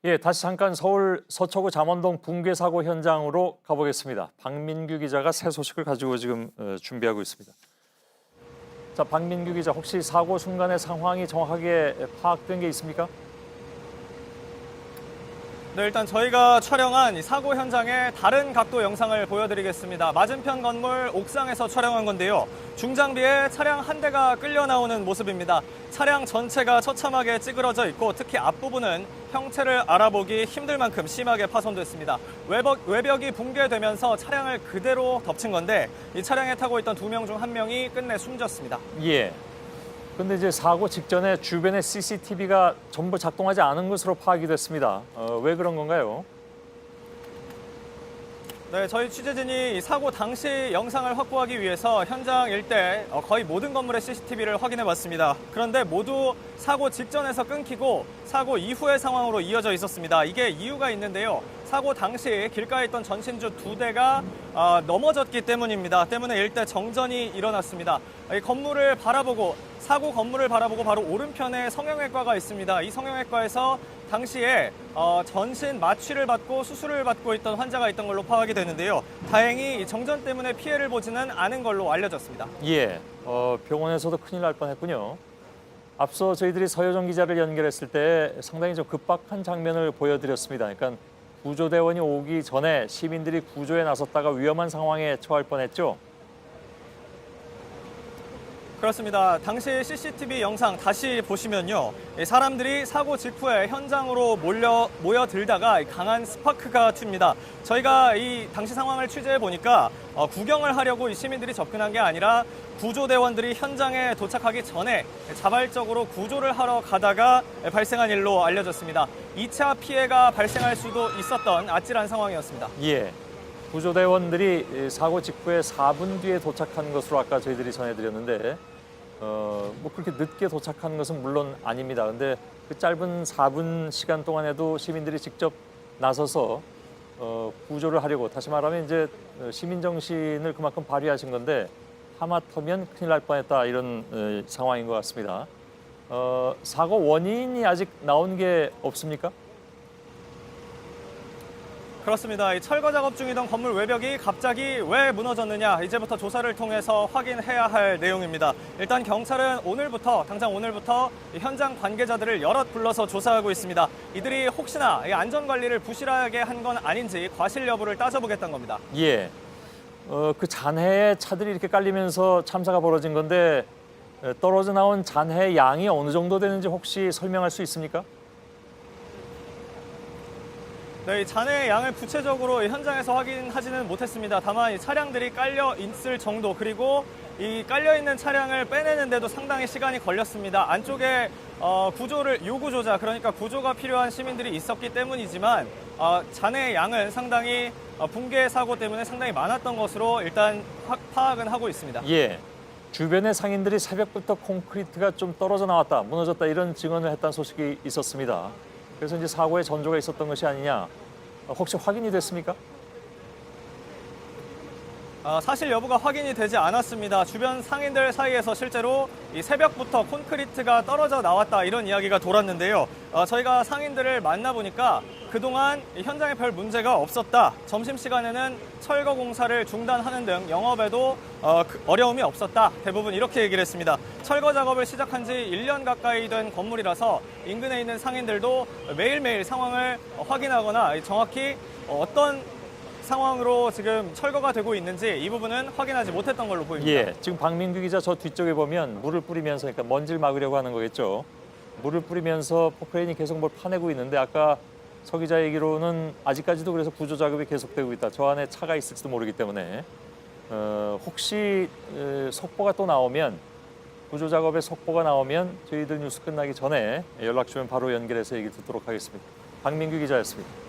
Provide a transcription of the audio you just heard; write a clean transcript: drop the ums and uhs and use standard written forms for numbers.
예, 다시 잠깐 서울 서초구 잠원동 붕괴 사고 현장으로 가보겠습니다. 박민규 기자가 새 소식을 가지고 지금 준비하고 있습니다. 자, 박민규 기자, 혹시 사고 순간의 상황이 정확하게 파악된 게 있습니까? 네, 일단 저희가 촬영한 이 사고 현장의 다른 각도 영상을 보여드리겠습니다. 맞은편 건물 옥상에서 촬영한 건데요. 중장비에 차량 한 대가 끌려 나오는 모습입니다. 차량 전체가 처참하게 찌그러져 있고 특히 앞부분은 형체를 알아보기 힘들 만큼 심하게 파손됐습니다. 외벽이 붕괴되면서 차량을 그대로 덮친 건데 이 차량에 타고 있던 2명 중 1명이 끝내 숨졌습니다. 예. 근데 이제 사고 직전에 주변의 CCTV가 전부 작동하지 않은 것으로 파악이 됐습니다. 왜 그런 건가요? 네, 저희 취재진이 이 사고 당시 영상을 확보하기 위해서 현장 일대 거의 모든 건물의 CCTV를 확인해 봤습니다. 그런데 모두 사고 직전에서 끊기고 사고 이후의 상황으로 이어져 있었습니다. 이게 이유가 있는데요. 사고 당시 길가에 있던 전신주 2대가 넘어졌기 때문입니다. 때문에 일대 정전이 일어났습니다. 이 건물을 바라보고 사고 건물을 바라보고 바로 오른편에 성형외과가 있습니다. 이 성형외과에서 당시에 전신 마취를 받고 수술을 받고 있던 환자가 있던 걸로 파악이 되는데요. 다행히 정전 때문에 피해를 보지는 않은 걸로 알려졌습니다. 예, 병원에서도 큰일 날 뻔했군요. 앞서 저희들이 서효정 기자를 연결했을 때 상당히 좀 급박한 장면을 보여드렸습니다. 그러니까 구조대원이 오기 전에 시민들이 구조에 나섰다가 위험한 상황에 처할 뻔했죠. 그렇습니다. 당시 CCTV 영상 다시 보시면요. 사람들이 사고 직후에 현장으로 모여들다가 강한 스파크가 튑니다. 저희가 이 당시 상황을 취재해 보니까 구경을 하려고 이 시민들이 접근한 게 아니라 구조대원들이 현장에 도착하기 전에 자발적으로 구조를 하러 가다가 발생한 일로 알려졌습니다. 2차 피해가 발생할 수도 있었던 아찔한 상황이었습니다. 예. 구조대원들이 사고 직후에 4분 뒤에 도착한 것으로 아까 저희들이 전해드렸는데 뭐 그렇게 늦게 도착한 것은 물론 아닙니다. 근데 그 짧은 4분 시간 동안에도 시민들이 직접 나서서 구조를 하려고, 다시 말하면 이제 시민 정신을 그만큼 발휘하신 건데 하마터면 큰일 날 뻔했다, 이런 상황인 것 같습니다. 사고 원인이 아직 나온 게 없습니까? 그렇습니다. 이 철거 작업 중이던 건물 외벽이 갑자기 왜 무너졌느냐, 이제부터 조사를 통해서 확인해야 할 내용입니다. 일단 경찰은 당장 오늘부터 현장 관계자들을 여럿 불러서 조사하고 있습니다. 이들이 혹시나 이 안전관리를 부실하게 한 건 아닌지 과실 여부를 따져보겠다는 겁니다. 예. 그 잔해에 차들이 이렇게 깔리면서 참사가 벌어진 건데 떨어져 나온 잔해 양이 어느 정도 되는지 혹시 설명할 수 있습니까? 네, 이 잔해의 양을 구체적으로 현장에서 확인하지는 못했습니다. 다만 이 차량들이 깔려 있을 정도, 그리고 이 깔려 있는 차량을 빼내는데도 상당히 시간이 걸렸습니다. 안쪽에 요구조자, 그러니까 구조가 필요한 시민들이 있었기 때문이지만 잔해의 양은 상당히 붕괴 사고 때문에 상당히 많았던 것으로 일단 파악은 하고 있습니다. 예. 주변의 상인들이 새벽부터 콘크리트가 좀 떨어져 나왔다, 무너졌다, 이런 증언을 했다는 소식이 있었습니다. 그래서 이제 사고에 전조가 있었던 것이 아니냐, 혹시 확인이 됐습니까? 사실 여부가 확인이 되지 않았습니다. 주변 상인들 사이에서 실제로 이 새벽부터 콘크리트가 떨어져 나왔다, 이런 이야기가 돌았는데요. 저희가 상인들을 만나보니까 그동안 현장에 별 문제가 없었다. 점심시간에는 철거 공사를 중단하는 등 영업에도 어려움이 없었다. 대부분 이렇게 얘기를 했습니다. 철거 작업을 시작한 지 1년 가까이 된 건물이라서 인근에 있는 상인들도 매일매일 상황을 확인하거나 정확히 어떤 상황으로 지금 철거가 되고 있는지 이 부분은 확인하지 못했던 걸로 보입니다. 예, 지금 박민규 기자 저 뒤쪽에 보면 물을 뿌리면서, 그러니까 먼지를 막으려고 하는 거겠죠. 물을 뿌리면서 포크레인이 계속 뭘 파내고 있는데 아까 서 기자 얘기로는 아직까지도 그래서 구조 작업이 계속되고 있다. 저 안에 차가 있을지도 모르기 때문에 혹시 속보가 또 나오면, 구조 작업의 속보가 나오면 저희들 뉴스 끝나기 전에 연락 주면 바로 연결해서 얘기 듣도록 하겠습니다. 박민규 기자였습니다.